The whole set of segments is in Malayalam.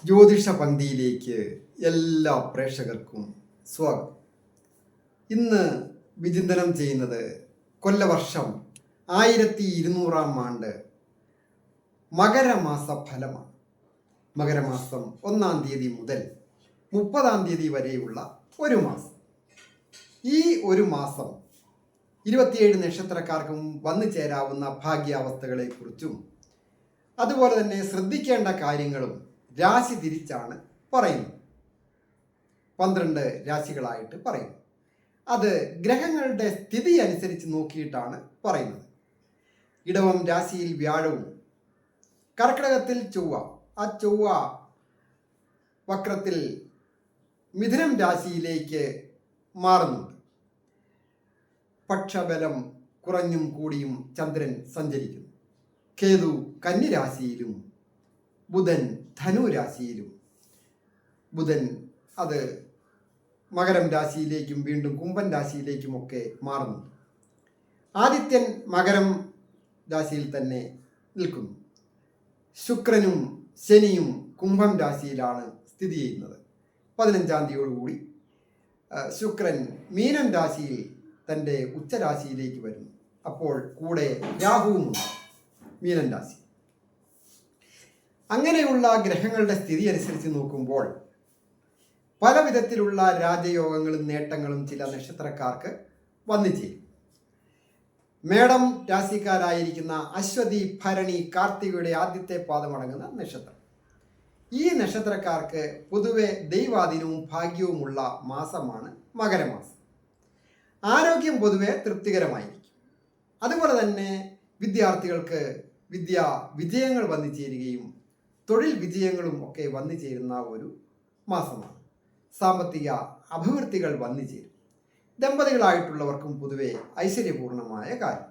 ജ്യോതിഷ പങ്ക്തിയിലേക്ക് എല്ലാ പ്രേക്ഷകർക്കും സ്വാഗതം. ഇന്ന് വിചിന്തനം ചെയ്യുന്നത് കൊല്ലവർഷം 1200 മകരമാസ ഫലമാണ്. മകരമാസം 1-ാം തീയതി മുതൽ 30-ാം തീയതി വരെയുള്ള ഒരു മാസം. ഈ ഒരു മാസം 27 നക്ഷത്രക്കാർക്കും വന്നു ചേരാവുന്ന ഭാഗ്യാവസ്ഥകളെക്കുറിച്ചും അതുപോലെ തന്നെ ശ്രദ്ധിക്കേണ്ട കാര്യങ്ങളും രാശി തിരിച്ചാണ് പറയുന്നത്. 12 രാശികളായിട്ട് പറയുന്നു. അത് ഗ്രഹങ്ങളുടെ സ്ഥിതി അനുസരിച്ച് നോക്കിയിട്ടാണ് പറയുന്നത്. ഇടവം രാശിയിൽ വ്യാഴവും കർക്കിടകത്തിൽ ചൊവ്വ, ആ ചൊവ്വ വക്രത്തിൽ മിഥുനം രാശിയിലേക്ക് മാറുന്നുണ്ട്. പക്ഷബലം കുറഞ്ഞും കൂടിയും ചന്ദ്രൻ സഞ്ചരിക്കുന്നു. കേതു കന്നിരാശിയിലും ബുധൻ ധനു രാശിയിലും, ബുധൻ അത് മകരം രാശിയിലേക്കും വീണ്ടും കുംഭൻ രാശിയിലേക്കുമൊക്കെ മാറുന്നു. ആദിത്യൻ മകരം രാശിയിൽ തന്നെ നിൽക്കുന്നു. ശുക്രനും ശനിയും കുംഭം രാശിയിലാണ് സ്ഥിതി ചെയ്യുന്നത്. 15-ാം തീയതിയോടുകൂടി ശുക്രൻ മീനം രാശിയിൽ തൻ്റെ ഉച്ചരാശിയിലേക്ക് വരുന്നു. അപ്പോൾ കൂടെ രാഹുവും മീനം രാശി. അങ്ങനെയുള്ള ഗ്രഹങ്ങളുടെ സ്ഥിതി അനുസരിച്ച് നോക്കുമ്പോൾ പല വിധത്തിലുള്ള രാജയോഗങ്ങളും നേട്ടങ്ങളും ചില നക്ഷത്രക്കാർക്ക് വന്നു ചേരും. മേടം രാശിക്കാരായിരിക്കുന്ന അശ്വതി, ഭരണി, കാർത്തികയുടെ ആദ്യത്തെ പാദമടങ്ങുന്ന നക്ഷത്രം. ഈ നക്ഷത്രക്കാർക്ക് പൊതുവെ ദൈവാധീനവും ഭാഗ്യവുമുള്ള മാസമാണ് മകരമാസം. ആരോഗ്യം പൊതുവെ തൃപ്തികരമായിരിക്കും. അതുപോലെ തന്നെ വിദ്യാർത്ഥികൾക്ക് വിജയങ്ങൾ വന്നു ചേരുകയും തൊഴിൽ വിജയങ്ങളും ഒക്കെ വന്നു ചേരുന്ന ഒരു മാസമാണ്. സാമ്പത്തിക അഭിവൃദ്ധികൾ വന്നു ചേരും. ദമ്പതികളായിട്ടുള്ളവർക്കും പൊതുവെ ഐശ്വര്യപൂർണമായ കാര്യം.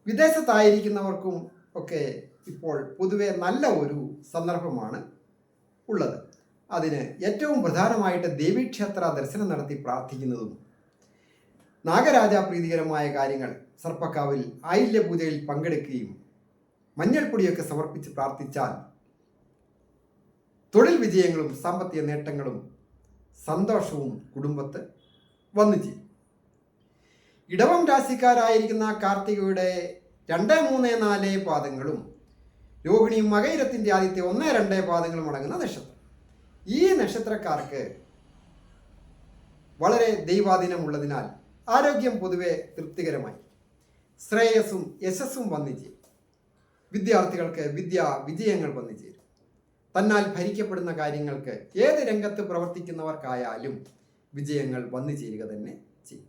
വിദേശത്തായിരിക്കുന്നവർക്കും ഒക്കെ ഇപ്പോൾ പൊതുവെ നല്ല ഒരു സന്ദർഭമാണ് ഉള്ളത്. അതിന് ഏറ്റവും പ്രധാനമായിട്ട് ദേവീക്ഷേത്ര ദർശനം നടത്തി പ്രാർത്ഥിക്കുന്നതും നാഗരാജ പ്രീതികരമായ കാര്യങ്ങൾ സർപ്പക്കാവിൽ ആയില്യ പൂജയിൽ പങ്കെടുക്കുകയും മഞ്ഞൾപ്പൊടിയൊക്കെ സമർപ്പിച്ച് പ്രാർത്ഥിച്ചാൽ തൊഴിൽ വിജയങ്ങളും സാമ്പത്തിക നേട്ടങ്ങളും സന്തോഷവും കുടുംബത്ത് വന്നു ചെയ്യും. ഇടവം രാശിക്കാരായിരിക്കുന്ന കാർത്തികയുടെ 2, 3, 4 പാദങ്ങളും രോഹിണിയും മകയിരത്തിൻ്റെ ആദ്യത്തെ 1, 2 പാദങ്ങളും അടങ്ങുന്ന നക്ഷത്രം. ഈ നക്ഷത്രക്കാർക്ക് വളരെ ദൈവാധീനമുള്ളതിനാൽ ആരോഗ്യം പൊതുവെ തൃപ്തികരമായി, ശ്രേയസ്സും യശസ്സും വന്നു ചേരും. വിദ്യാർത്ഥികൾക്ക് വിജയങ്ങൾ വന്നു ചേരും. തന്നാൽ ഭരിക്കപ്പെടുന്ന കാര്യങ്ങൾക്ക് ഏത് രംഗത്ത് പ്രവർത്തിക്കുന്നവർക്കായാലും വിജയങ്ങൾ വന്നു ചേരുക തന്നെ ചെയ്യും.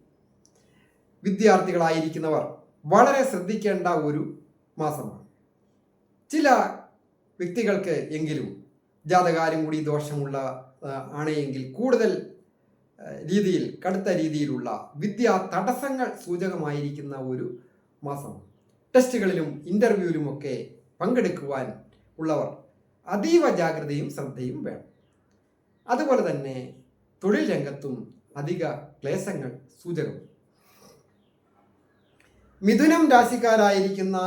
വിദ്യാർത്ഥികളായിരിക്കുന്നവർ വളരെ ശ്രദ്ധിക്കേണ്ട ഒരു മാസമാണ്. ചില വ്യക്തികൾക്ക് എങ്കിലും ജാതകാലും കൂടി ദോഷമുള്ള ആണെങ്കിൽ കൂടുതൽ രീതിയിൽ കടുത്ത രീതിയിലുള്ള വിദ്യാ തടസ്സങ്ങൾ സൂചകമായിരിക്കുന്ന ഒരു മാസമാണ്. ടെസ്റ്റുകളിലും ഇൻ്റർവ്യൂവിലുമൊക്കെ പങ്കെടുക്കുവാൻ ഉള്ളവർ അതീവ ജാഗ്രതയും ശ്രദ്ധയും വേണം. അതുപോലെ തന്നെ തൊഴിൽ രംഗത്തും അധിക ക്ലേശങ്ങൾ സൂചകം. മിഥുനം രാശിക്കാരായിരിക്കുന്ന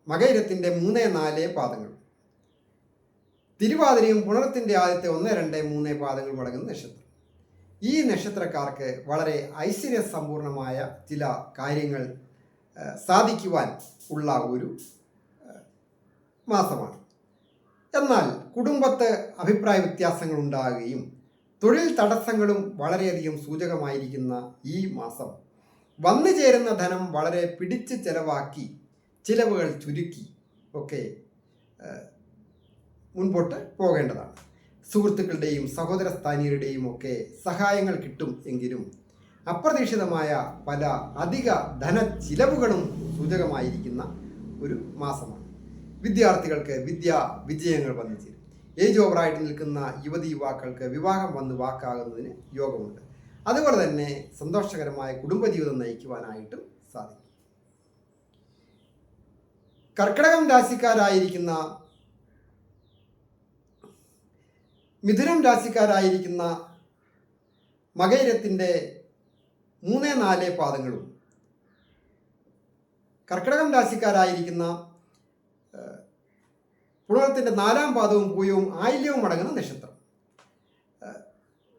മകയിരത്തിൻ്റെ 3, 4 പാദങ്ങൾ, തിരുവാതിരയും പുണർത്തിൻ്റെ ആദ്യത്തെ 1, 2, 3 പാദങ്ങളും അടങ്ങുന്ന നക്ഷത്രം. ഈ നക്ഷത്രക്കാർക്ക് വളരെ ഐശ്വര്യസമ്പൂർണമായ ചില കാര്യങ്ങൾ സാധിക്കുവാൻ ഉള്ള ഒരു മാസമാണ്. എന്നാൽ കുടുംബത്ത് അഭിപ്രായ വ്യത്യാസങ്ങൾ ഉണ്ടാകുകയും തൊഴിൽ തടസ്സങ്ങളും വളരെയധികം സൂചകമായിരിക്കുന്ന ഈ മാസം വന്നു ചേരുന്ന ധനം വളരെ പിടിച്ച് ചെലവാക്കി ചിലവുകൾ ചുരുക്കി ഒക്കെ മുൻപോട്ട് പോകേണ്ടതാണ്. സുഹൃത്തുക്കളുടെയും സഹോദര സ്ഥാനീയരുടെയും ഒക്കെ സഹായങ്ങൾ കിട്ടും എങ്കിലും അപ്രതീക്ഷിതമായ പല അധിക ധനച്ചിലവുകളും സൂചകമായിരിക്കുന്ന ഒരു മാസമാണ്. വിദ്യാർത്ഥികൾക്ക് വിജയങ്ങൾ വന്നു ചേരും. ഏജ് ഓവറായിട്ട് നിൽക്കുന്ന യുവവാക്കൾക്ക് വിവാഹം വന്ന് വാക്കാകുന്നതിന് യോഗമുണ്ട്. അതുപോലെ തന്നെ സന്തോഷകരമായ കുടുംബജീവിതം നയിക്കുവാനായിട്ടും സാധിക്കും. കർക്കിടകം രാശിക്കാരായിരിക്കുന്ന മിഥുനം രാശിക്കാരായിരിക്കുന്ന മകയിരത്തിൻ്റെ 3, 4 പാദങ്ങളും കർക്കിടകം രാശിക്കാരായിരിക്കുന്ന പുണർത്തിൻ്റെ 4-ാം പാദവും പൂയവും ആയില്യവും അടങ്ങുന്ന നക്ഷത്രം.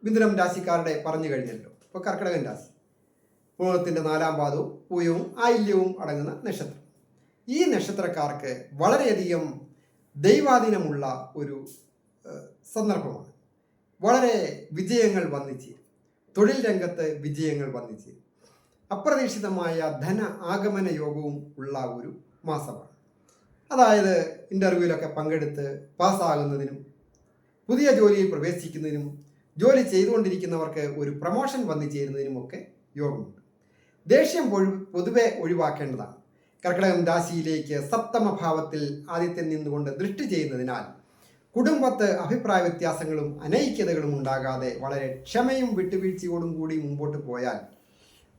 മിഥുനം രാശിക്കാരുടെ പറഞ്ഞു കഴിഞ്ഞല്ലോ. ഇപ്പോൾ കർക്കിടകൻ രാശി പുണർത്തിൻ്റെ 4-ാം പാദവും പൂയവും ആയില്യവും അടങ്ങുന്ന നക്ഷത്രം. ഈ നക്ഷത്രക്കാർക്ക് വളരെയധികം ദൈവാധീനമുള്ള ഒരു സന്ദർഭമാണ്. വളരെ വിജയങ്ങൾ വന്നിച്ച്, തൊഴിൽ രംഗത്ത് വിജയങ്ങൾ വന്നിച്ച്, അപ്രതീക്ഷിതമായ ധന ആഗമന യോഗവും ഉള്ള ഒരു മാസമാണ്. അതായത് ഇൻ്റർവ്യൂവിലൊക്കെ പങ്കെടുത്ത് പാസ്സാകുന്നതിനും പുതിയ ജോലിയിൽ പ്രവേശിക്കുന്നതിനും ജോലി ചെയ്തുകൊണ്ടിരിക്കുന്നവർക്ക് ഒരു പ്രമോഷൻ വന്നു ചേരുന്നതിനുമൊക്കെ യോഗമുണ്ട്. ദേഷ്യം പൊതുവെ ഒഴിവാക്കേണ്ടതാണ്. കർക്കിടകം രാശിയിലേക്ക് സപ്തമഭാവത്തിൽ ആദിത്യൻ നിന്നുകൊണ്ട് ദൃഷ്ടി ചെയ്യുന്നതിനാൽ കുടുംബത്ത് അഭിപ്രായ വ്യത്യാസങ്ങളും അനൈക്യതകളും ഉണ്ടാകാതെ വളരെ ക്ഷമയും വിട്ടുവീഴ്ചയോടും കൂടി മുമ്പോട്ട് പോയാൽ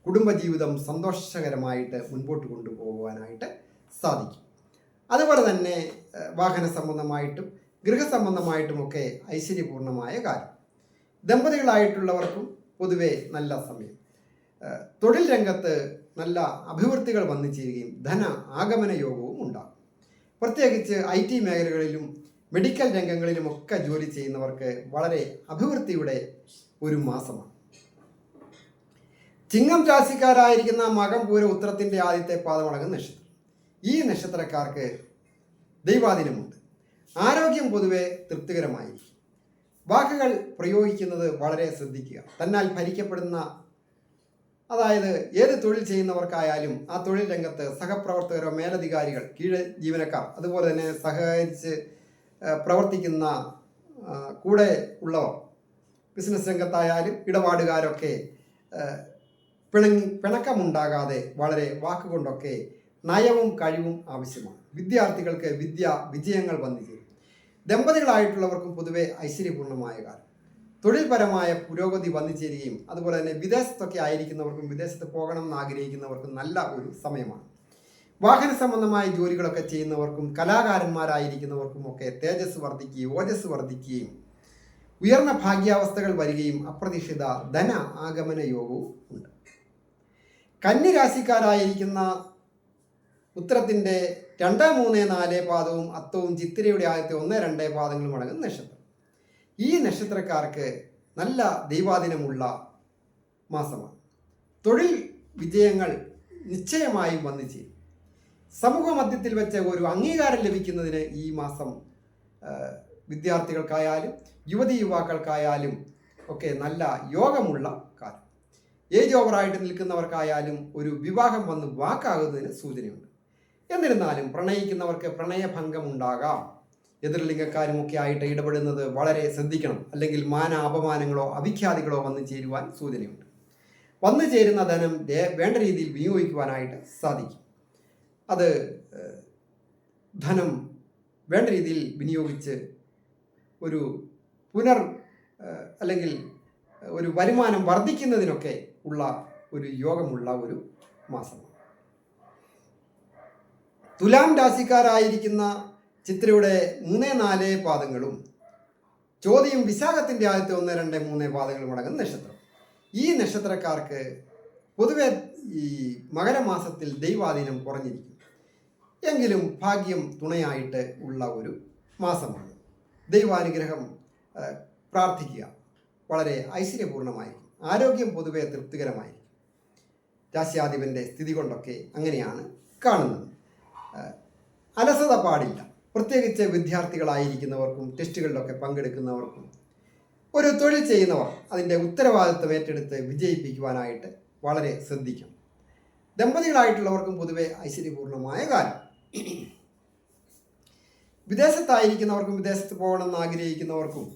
കുടുംബജീവിതം സന്തോഷകരമായിട്ട് മുൻപോട്ട് കൊണ്ടുപോകുവാനായിട്ട് സാധിക്കും. അതുപോലെ തന്നെ വാഹന സംബന്ധമായിട്ടും ഗൃഹസംബന്ധമായിട്ടുമൊക്കെ ഐശ്വര്യപൂർണമായ കാര്യം. ദമ്പതികളായിട്ടുള്ളവർക്കും പൊതുവെ നല്ല സമയം. തൊഴിൽ രംഗത്ത് നല്ല അഭിവൃദ്ധികൾ വന്നു ചേരുകയും ധന ആഗമന യോഗവും ഉണ്ടാകും. പ്രത്യേകിച്ച് IT മേഖലകളിലും മെഡിക്കൽ രംഗങ്ങളിലുമൊക്കെ ജോലി ചെയ്യുന്നവർക്ക് വളരെ അഭിവൃദ്ധിയുടെ ഒരു മാസമാണ്. ചിങ്ങം രാശിക്കാരായിരിക്കുന്ന മകം പൂര ഉത്രത്തിൻ്റെ ആദ്യത്തെ പാദമടങ്ങുന്ന നക്ഷത്രം. ഈ നക്ഷത്രക്കാർക്ക് ദൈവാധീനമുണ്ട്. ആരോഗ്യം പൊതുവെ തൃപ്തികരമായിരിക്കും. വാക്കുകൾ പ്രയോഗിക്കുന്നത് വളരെ ശ്രദ്ധിക്കുക. തന്നാൽ ഭരിക്കപ്പെടുന്ന, അതായത് ഏത് തൊഴിൽ ചെയ്യുന്നവർക്കായാലും ആ തൊഴിൽ രംഗത്ത് സഹപ്രവർത്തകരോ മേലധികാരികൾ, കീഴ് ജീവനക്കാർ, അതുപോലെ തന്നെ സഹകരിച്ച് പ്രവർത്തിക്കുന്ന കൂടെ ഉള്ളവർ, ബിസിനസ് രംഗത്തായാലും ഇടപാടുകാരൊക്കെ പിണക്കമുണ്ടാകാതെ വളരെ വാക്കുകൊണ്ടൊക്കെ നയവും കഴിവും ആവശ്യമാണ്. വിദ്യാർത്ഥികൾക്ക് വിജയങ്ങൾ വന്നു ചേരും. ദമ്പതികളായിട്ടുള്ളവർക്കും പൊതുവെ ഐശ്വര്യപൂർണമായ കാലം. തൊഴിൽപരമായ പുരോഗതി വന്നു ചേരുകയും അതുപോലെ തന്നെ വിദേശത്തൊക്കെ ആയിരിക്കുന്നവർക്കും വിദേശത്ത് പോകണം എന്ന് ആഗ്രഹിക്കുന്നവർക്കും നല്ല ഒരു സമയമാണ്. വാഹന സംബന്ധമായ ജോലികളൊക്കെ ചെയ്യുന്നവർക്കും കലാകാരന്മാരായിരിക്കുന്നവർക്കും ഒക്കെ തേജസ് വർദ്ധിക്കുകയും ഓജസ് വർദ്ധിക്കുകയും ഉയർന്ന ഭാഗ്യാവസ്ഥകൾ വരികയും അപ്രതീക്ഷിത ധന ആഗമന യോഗവും ഉണ്ട്. കന്യരാശിക്കാരായിരിക്കുന്ന ഉത്തരത്തിൻ്റെ 2, 3, 4 പാദവും അത്തവും ചിത്തിരയുടെ ആദ്യത്തെ 1, 2 പാദങ്ങളും അടങ്ങുന്ന നക്ഷത്രം. ഈ നക്ഷത്രക്കാർക്ക് നല്ല ദൈവാധീനമുള്ള മാസമാണ്. തൊഴിൽ വിജയങ്ങൾ നിശ്ചയമായും വന്നു ചേരും. സമൂഹ മധ്യത്തിൽ വെച്ച് ഒരു അംഗീകാരം ലഭിക്കുന്നതിന് ഈ മാസം വിദ്യാർത്ഥികൾക്കായാലും യുവതി യുവാക്കൾക്കായാലും ഒക്കെ നല്ല യോഗമുള്ള കാലം. ഏജ് ഓവറായിട്ട് നിൽക്കുന്നവർക്കായാലും ഒരു വിവാഹം വന്ന് വാക്കാകുന്നതിന് സൂചനയുണ്ട്. എന്നിരുന്നാലും പ്രണയിക്കുന്നവർക്ക് പ്രണയഭംഗം ഉണ്ടാകാം. എതിർലിംഗക്കാരുമൊക്കെ ആയിട്ട് ഇടപെടുന്നത് വളരെ ശ്രദ്ധിക്കണം. അല്ലെങ്കിൽ മാന അപമാനങ്ങളോ അവിഖ്യാതികളോ വന്നു ചേരുവാൻ സൂചനയുണ്ട്. വന്നു ചേരുന്ന ധനം വേണ്ട രീതിയിൽ വിനിയോഗിക്കുവാനായിട്ട് സാധിക്കും. അത് ധനം വേണ്ട രീതിയിൽ വിനിയോഗിച്ച് ഒരു അല്ലെങ്കിൽ ഒരു വരുമാനം വർദ്ധിക്കുന്നതിനൊക്കെ ഉള്ള ഒരു യോഗമുള്ള ഒരു മാസമാണ്. തുലാം രാശിക്കാരായിരിക്കുന്ന ചിത്രയുടെ 3, 4 പാദങ്ങളും ചോദ്യം വിശാഖത്തിൻ്റെ ആദ്യത്തെ 1, 2, 3 പാദങ്ങളും അടങ്ങുന്ന നക്ഷത്രം. ഈ നക്ഷത്രക്കാർക്ക് പൊതുവെ ഈ മകരമാസത്തിൽ ദൈവാധീനം കുറഞ്ഞിരിക്കും. എങ്കിലും ഭാഗ്യം തുണയായിട്ട് ഉള്ള ഒരു മാസമാണ്. ദൈവാനുഗ്രഹം പ്രാർത്ഥിക്കുക. വളരെ ഐശ്വര്യപൂർണമായിരിക്കും. ആരോഗ്യം പൊതുവെ തൃപ്തികരമായിരിക്കും. രാശ്യാധിപൻ്റെ സ്ഥിതി കൊണ്ടൊക്കെ അങ്ങനെയാണ് കാണുന്നത്. അലസത പാടില്ല. പ്രത്യേകിച്ച് വിദ്യാർത്ഥികളായിരിക്കുന്നവർക്കും ടെസ്റ്റുകളിലൊക്കെ പങ്കെടുക്കുന്നവർക്കും ഒരു തൊഴിൽ ചെയ്യുന്നവർ അതിൻ്റെ ഉത്തരവാദിത്വം ഏറ്റെടുത്ത് വിജയിപ്പിക്കുവാനായിട്ട് വളരെ ശ്രദ്ധിക്കണം. ദമ്പതികളായിട്ടുള്ളവർക്കും പൊതുവെ ഐശ്വര്യപൂർണമായ കാലം. വിദേശത്തായിരിക്കുന്നവർക്കും വിദേശത്ത് പോകണമെന്ന് ആഗ്രഹിക്കുന്നവർക്കും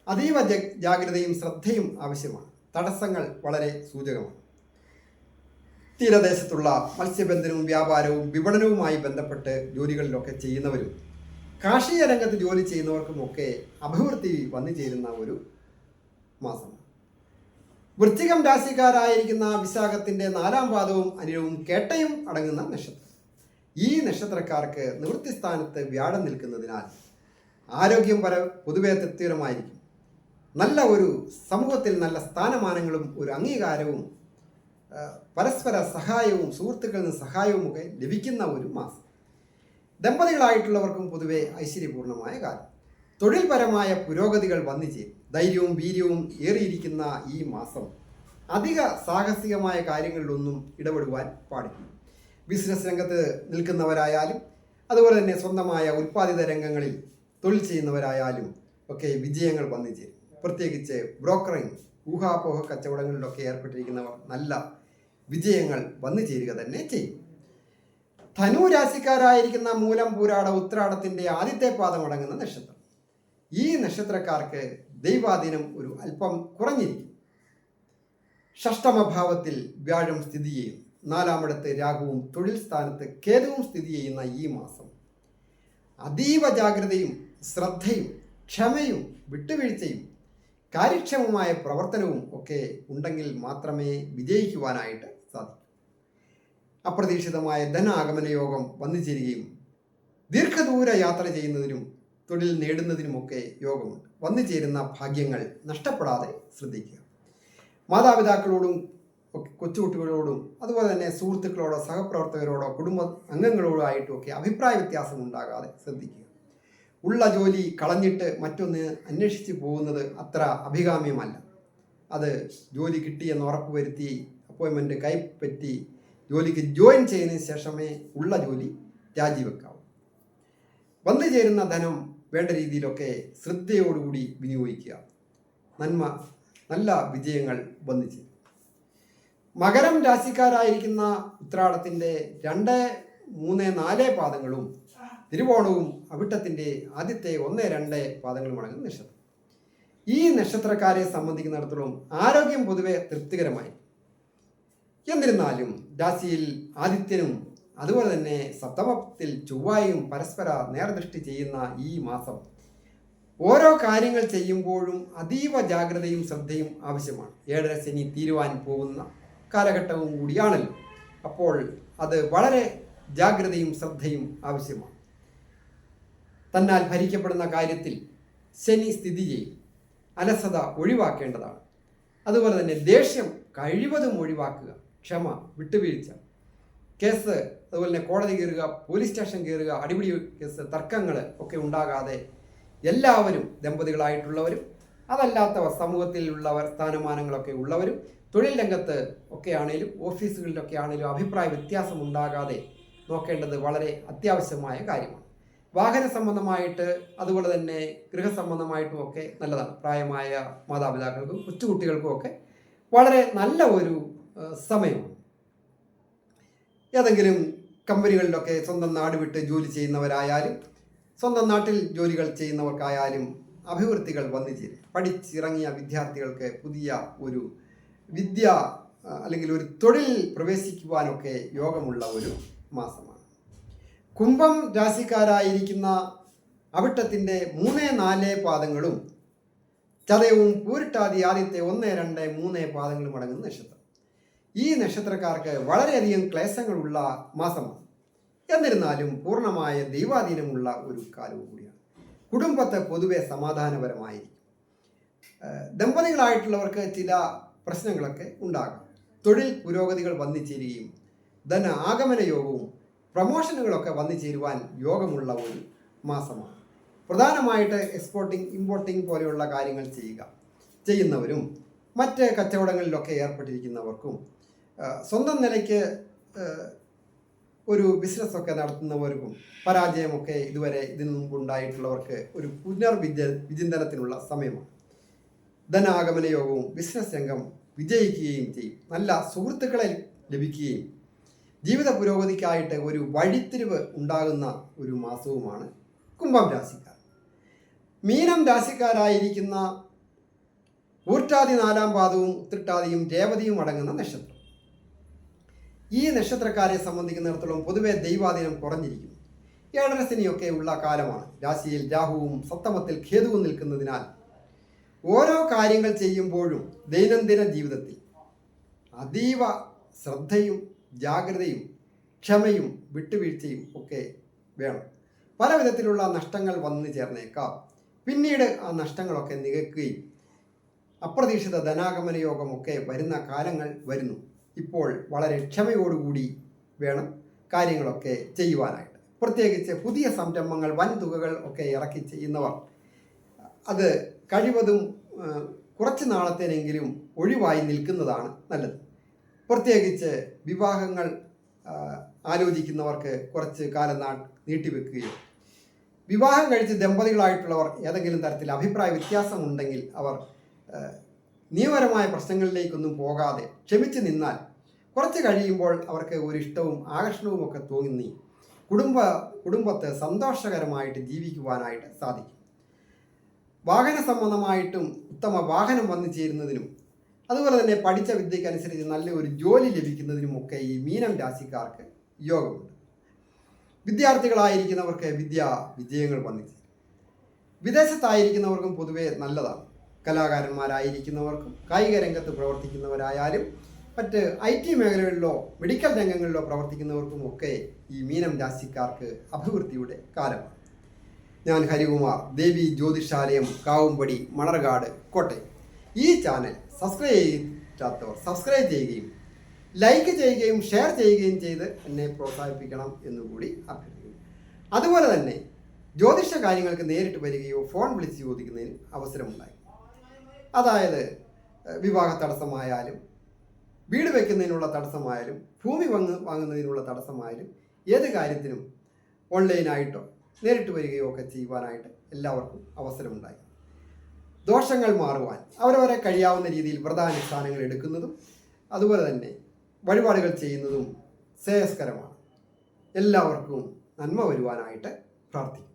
അതീവ ജാഗ്രതയും ശ്രദ്ധയും ആവശ്യമാണ്. തടസ്സങ്ങൾ വളരെ സൂചകമാണ്. തീരദേശത്തുള്ള മത്സ്യബന്ധനവും വ്യാപാരവും വിപണനവുമായി ബന്ധപ്പെട്ട് ജോലികളിലൊക്കെ ചെയ്യുന്നവരും കാർഷിക രംഗത്ത് ജോലി ചെയ്യുന്നവർക്കുമൊക്കെ അഭിവൃദ്ധി വന്നു ചേരുന്ന ഒരു മാസമാണ്. വൃശ്ചികം രാശിക്കാരായിരിക്കുന്ന വിശാഖത്തിൻ്റെ 4-ാം പാദവും അനിഴവും കേട്ടയും അടങ്ങുന്ന നക്ഷത്രം. ഈ നക്ഷത്രക്കാർക്ക് നിവൃത്തി സ്ഥാനത്ത് വ്യാഴം നിൽക്കുന്നതിനാൽ ആരോഗ്യം പൊതുവെ തൃപ്തികരമായിരിക്കും. നല്ല ഒരു സമൂഹത്തിൽ നല്ല സ്ഥാനമാനങ്ങളും ഒരു അംഗീകാരവും പരസ്പര സഹായവും സുഹൃത്തുക്കളിൽ നിന്ന് സഹായവും ഒക്കെ ലഭിക്കുന്ന ഒരു മാസം. ദമ്പതികളായിട്ടുള്ളവർക്കും പൊതുവെ ഐശ്വര്യപൂർണമായ കാലം. തൊഴിൽപരമായ പുരോഗതികൾ വന്നുചേരും. ധൈര്യവും വീര്യവും ഏറിയിരിക്കുന്ന ഈ മാസം അധിക സാഹസികമായ കാര്യങ്ങളിലൊന്നും ഇടപെടുവാൻ പാടില്ല. ബിസിനസ് രംഗത്ത് നിൽക്കുന്നവരായാലും അതുപോലെ തന്നെ സ്വന്തമായ ഉൽപ്പാദിത രംഗങ്ങളിൽ തൊഴിൽ ചെയ്യുന്നവരായാലും ഒക്കെ വിജയങ്ങൾ വന്നു ചേരും. പ്രത്യേകിച്ച് ബ്രോക്കറിംഗ്, ഊഹാപോഹ കച്ചവടങ്ങളിലൊക്കെ ഏർപ്പെട്ടിരിക്കുന്നവർ നല്ല വിജയങ്ങൾ വന്നു ചേരുക തന്നെ ചെയ്യും. ധനു രാശിക്കാരായിരിക്കുന്ന മൂലം, പൂരാട, ഉത്രാടത്തിൻ്റെ ആദ്യത്തെ പാദം അടങ്ങുന്ന നക്ഷത്രം. ഈ നക്ഷത്രക്കാർക്ക് ദൈവാധീനം ഒരു അല്പം കുറഞ്ഞിരിക്കും. ഷഷ്ടമഭാവത്തിൽ വ്യാഴം സ്ഥിതി ചെയ്യും. 4-ാമിടത്ത് രാഹുവും തൊഴിൽ സ്ഥാനത്ത് കേതുവും സ്ഥിതി ചെയ്യുന്ന ഈ മാസം അതീവ ജാഗ്രതയും ശ്രദ്ധയും ക്ഷമയും വിട്ടുവീഴ്ചയും കാര്യക്ഷമമായ പ്രവർത്തനവും ഒക്കെ ഉണ്ടെങ്കിൽ മാത്രമേ വിജയിക്കുവാനായിട്ട് സാധിക്കൂ. അപ്രതീക്ഷിതമായ ധനാഗമന യോഗം വന്നു ചേരുകയും ദീർഘദൂര യാത്ര ചെയ്യുന്നതിനും തൊഴിൽ നേടുന്നതിനുമൊക്കെ യോഗമുണ്ട്. വന്നു ചേരുന്ന ഭാഗ്യങ്ങൾ നഷ്ടപ്പെടാതെ ശ്രദ്ധിക്കുക. മാതാപിതാക്കളോടും കൊച്ചുകുട്ടികളോടും അതുപോലെ തന്നെ സുഹൃത്തുക്കളോടോ സഹപ്രവർത്തകരോടോ കുടുംബ അംഗങ്ങളോടോ ആയിട്ടുമൊക്കെ അഭിപ്രായ വ്യത്യാസം ഉണ്ടാകാതെ ശ്രദ്ധിക്കുക. ഉള്ള ജോലി കളഞ്ഞിട്ട് മറ്റൊന്ന് അന്വേഷിച്ച് പോകുന്നത് അത്ര അഭികാമ്യമല്ല. അത് ജോലി കിട്ടിയെന്ന് ഉറപ്പുവരുത്തി അപ്പോയിൻമെൻറ്റ് കൈപ്പറ്റി ജോലിക്ക് ജോയിൻ ചെയ്തതിന് ശേഷമേ ഉള്ള ജോലി രാജിവെക്കാവൂ. വന്നു ചേരുന്ന ധനം വേണ്ട രീതിയിലൊക്കെ ശ്രദ്ധയോടുകൂടി വിനിയോഗിക്കുക. നല്ല വിജയങ്ങൾ വന്നു ചേരും. മകരം രാശിക്കാരായിരിക്കുന്ന ഉത്രാടത്തിൻ്റെ 2, 3, 4 പാദങ്ങളും തിരുവോണവും അവിട്ടത്തിൻ്റെ ആദ്യത്തെ 1, 2 പാദങ്ങളും അടങ്ങുന്ന നക്ഷത്രം. ഈ നക്ഷത്രക്കാരെ സംബന്ധിക്കുന്നിടത്തോളം ആരോഗ്യം പൊതുവെ തൃപ്തികരമായി. എന്നിരുന്നാലും രാശിയിൽ ആദിത്യനും അതുപോലെ തന്നെ സപ്തമത്തിൽ ചൊവ്വായും പരസ്പര നേർദൃഷ്ടി ചെയ്യുന്ന ഈ മാസം ഓരോ കാര്യങ്ങൾ ചെയ്യുമ്പോഴും അതീവ ജാഗ്രതയും ശ്രദ്ധയും ആവശ്യമാണ്. 7ാം ശനി തീരുവാൻ പോകുന്ന കാലഘട്ടവും കൂടിയാണല്ലോ. അപ്പോൾ അത് വളരെ ജാഗ്രതയും ശ്രദ്ധയും ആവശ്യമാണ്. തന്നാൽ ഭരിക്കപ്പെടുന്ന കാര്യത്തിൽ ശനി സ്ഥിതി ചെയ്യും. അലസത ഒഴിവാക്കേണ്ടതാണ്. അതുപോലെ തന്നെ ദേഷ്യം കഴിവതും ഒഴിവാക്കുക. ക്ഷമ, വിട്ടുവീഴ്ച, കേസ് അതുപോലെ തന്നെ കോടതി കയറുക, പോലീസ് സ്റ്റേഷൻ കയറുക, അടിപിടി കേസ്, തർക്കങ്ങൾ ഒക്കെ ഉണ്ടാകാതെ എല്ലാവരും ദമ്പതികളായിട്ടുള്ളവരും അതല്ലാത്തവർ സമൂഹത്തിലുള്ളവർ സ്ഥാനമാനങ്ങളൊക്കെ ഉള്ളവരും തൊഴിൽ രംഗത്ത് ഒക്കെ ആണെങ്കിലും ഓഫീസുകളിലൊക്കെ ആണെങ്കിലും അഭിപ്രായ വ്യത്യാസം ഉണ്ടാകാതെ നോക്കേണ്ടത് വളരെ അത്യാവശ്യമായ കാര്യമാണ്. വാഹന സംബന്ധമായിട്ട് അതുപോലെ തന്നെ ഗൃഹസംബന്ധമായിട്ടും ഒക്കെ നല്ലതാണ്. പ്രായമായ മാതാപിതാക്കൾക്കും കൊച്ചുകുട്ടികൾക്കും ഒക്കെ വളരെ നല്ല ഒരു സമയമാണ്. ഏതെങ്കിലും കമ്പനികളിലൊക്കെ സ്വന്തം നാട് വിട്ട് ജോലി ചെയ്യുന്നവരായാലും സ്വന്തം നാട്ടിൽ ജോലികൾ ചെയ്യുന്നവർക്കായാലും അഭിവൃദ്ധികൾ വന്നു ചേരും. പഠിച്ചിറങ്ങിയ വിദ്യാർത്ഥികൾക്ക് പുതിയ ഒരു വിദ്യ അല്ലെങ്കിൽ ഒരു തൊഴിൽ പ്രവേശിക്കുവാനൊക്കെ യോഗമുള്ള ഒരു മാസമാണ്. കുംഭം രാശിക്കാരായിരിക്കുന്ന അവിട്ടത്തിൻ്റെ 3, 4 പാദങ്ങളും ചതയവും പൂരിട്ടാതി ആദ്യത്തെ 1, 2, 3 പാദങ്ങളും അടങ്ങുന്ന നക്ഷത്രം. ഈ നക്ഷത്രക്കാർക്ക് വളരെയധികം ക്ലേശങ്ങളുള്ള മാസമാണ്. എന്നിരുന്നാലും പൂർണ്ണമായ ദൈവാധീനമുള്ള ഒരു കാലവും കൂടിയാണ്. കുടുംബത്തെ പൊതുവെ സമാധാനപരമായിരിക്കും. ദമ്പതികളായിട്ടുള്ളവർക്ക് ചില പ്രശ്നങ്ങളൊക്കെ ഉണ്ടാകാം. തൊഴിൽ പുരോഗതികൾ വന്നു ചേരുകയും ധന ആഗമന യോഗവും പ്രമോഷനുകളൊക്കെ വന്നു ചേരുവാൻ യോഗമുള്ള ഒരു മാസമാണ്. പ്രധാനമായിട്ട് എക്സ്പോർട്ടിംഗ്, ഇമ്പോർട്ടിംഗ് പോലെയുള്ള കാര്യങ്ങൾ ചെയ്യുന്നവരും മറ്റ് കച്ചവടങ്ങളിലൊക്കെ ഏർപ്പെട്ടിരിക്കുന്നവർക്കും സ്വന്തം നിലയ്ക്ക് ഒരു ബിസിനസ്സൊക്കെ നടത്തുന്നവർക്കും പരാജയമൊക്കെ ഇതിനു മുമ്പുണ്ടായിട്ടുള്ളവർക്ക് ഒരു വിചിന്തനത്തിനുള്ള സമയമാണ്. ധനാഗമന യോഗവും ബിസിനസ് രംഗം വിജയിക്കുകയും ചെയ്യും. നല്ല സുഹൃത്തുക്കളെ ലഭിക്കുകയും ജീവിത പുരോഗതിക്കായിട്ട് ഒരു വഴിത്തിരിവ് ഉണ്ടാകുന്ന ഒരു മാസവുമാണ് കുംഭം രാശിക്കാർ. മീനം രാശിക്കാരായിരിക്കുന്ന പൂർട്ടാതി 4-ാം പാദവും ഉത്രട്ടാതിയും രേവതിയും അടങ്ങുന്ന നക്ഷത്രം. ഈ നക്ഷത്രക്കാരെ സംബന്ധിക്കുന്നിടത്തോളം പൊതുവെ ദൈവാധീനം കുറഞ്ഞിരിക്കുന്നു. 7ാം ശനിയൊക്കെ ഉള്ള കാലമാണ്. രാശിയിൽ രാഹുവും സപ്തമത്തിൽ കേതുവും നിൽക്കുന്നതിനാൽ ഓരോ കാര്യങ്ങൾ ചെയ്യുമ്പോഴും ദൈനംദിന ജീവിതത്തിൽ അതീവ ശ്രദ്ധയും ജാഗ്രതയും ക്ഷമയും വിട്ടുവീഴ്ചയും ഒക്കെ വേണം. പല വിധത്തിലുള്ള നഷ്ടങ്ങൾ വന്നു ചേർന്നേക്കാം. പിന്നീട് ആ നഷ്ടങ്ങളൊക്കെ നികക്കുകയും അപ്രതീക്ഷിത ധനാഗമന യോഗമൊക്കെ വരുന്ന കാലങ്ങൾ വരുന്നു. ഇപ്പോൾ വളരെ ക്ഷമയോടുകൂടി വേണം കാര്യങ്ങളൊക്കെ ചെയ്യുവാനായിട്ട്. പ്രത്യേകിച്ച് പുതിയ സംരംഭങ്ങൾ വൻതുകകൾ ഒക്കെ ഇറക്കി ചെയ്യുന്നവർ അത് കഴിവതും കുറച്ച് നാളത്തേനെങ്കിലും ഒഴിവായി നിൽക്കുന്നതാണ് നല്ലത്. പ്രത്യേകിച്ച് വിവാഹങ്ങൾ ആലോചിക്കുന്നവർക്ക് കുറച്ച് കാലം നീട്ടിവെക്കുകയോ വിവാഹം കഴിച്ച് ദമ്പതികളായിട്ടുള്ളവർ ഏതെങ്കിലും തരത്തിൽ അഭിപ്രായ വ്യത്യാസമുണ്ടെങ്കിൽ അവർ നിയമപരമായ പ്രശ്നങ്ങളിലേക്കൊന്നും പോകാതെ ക്ഷമിച്ച് നിന്നാൽ കുറച്ച് കഴിയുമ്പോൾ അവർക്ക് ഒരു ഇഷ്ടവും ആകർഷണവും ഒക്കെ തോന്നി കുടുംബത്തെ സന്തോഷകരമായിട്ട് ജീവിക്കുവാനായിട്ട് സാധിക്കും. വാഹന സംബന്ധമായിട്ടും ഉത്തമ വാഹനം വന്നു ചേരുന്നതിനും അതുപോലെ തന്നെ പഠിച്ച വിദ്യയ്ക്കനുസരിച്ച് നല്ല ഒരു ജോലി ലഭിക്കുന്നതിനുമൊക്കെ ഈ മീനം രാശിക്കാർക്ക് യോഗമുണ്ട്. വിദ്യാർത്ഥികളായിരിക്കുന്നവർക്ക് വിജയങ്ങൾ വന്നു ചേരും. വിദേശത്തായിരിക്കുന്നവർക്കും പൊതുവെ നല്ലതാണ്. കലാകാരന്മാരായിരിക്കുന്നവർക്കും കായിക രംഗത്ത് പ്രവർത്തിക്കുന്നവരായാലും മറ്റ് IT മേഖലകളിലോ മെഡിക്കൽ രംഗങ്ങളിലോ പ്രവർത്തിക്കുന്നവർക്കും ഒക്കെ ഈ മീനം രാശിക്കാർക്ക് അഭിവൃദ്ധിയുടെ കാലമാണ്. ഞാൻ ഹരികുമാർ, ദേവി ജ്യോതിഷാലയം, കാവുംപടി, മണർകാട്, കോട്ടയം. ഈ ചാനൽ സബ്സ്ക്രൈബ് ചെയ്യാത്തവർ സബ്സ്ക്രൈബ് ചെയ്യുകയും ലൈക്ക് ചെയ്യുകയും ഷെയർ ചെയ്യുകയും ചെയ്ത് എന്നെ പ്രോത്സാഹിപ്പിക്കണം എന്നുകൂടി അഭ്യർത്ഥിക്കുന്നു. അതുപോലെ തന്നെ ജ്യോതിഷ കാര്യങ്ങൾക്ക് നേരിട്ട് വരികയോ ഫോൺ വിളിച്ച് ചോദിക്കുന്നതിന് അവസരമുണ്ടായി. അതായത് വിവാഹ തടസ്സമായാലും വീട് വയ്ക്കുന്നതിനുള്ള തടസ്സമായാലും ഭൂമി വാങ്ങുന്നതിനുള്ള തടസ്സമായാലും ഏത് കാര്യത്തിനും ഓൺലൈനായിട്ടോ നേരിട്ട് വരികയോ ഒക്കെ ചെയ്യുവാനായിട്ട് എല്ലാവർക്കും അവസരമുണ്ടായി. ദോഷങ്ങൾ മാറുവാൻ അവരവരെ കഴിയാവുന്ന രീതിയിൽ വ്രതാനുഷ്ഠാനങ്ങൾ എടുക്കുന്നതും അതുപോലെ തന്നെ വഴിപാടുകൾ ചെയ്യുന്നതും ശ്രേയസ്കരമാണ്. എല്ലാവർക്കും നന്മ വരുവാനായിട്ട് പ്രാർത്ഥിക്കുന്നു.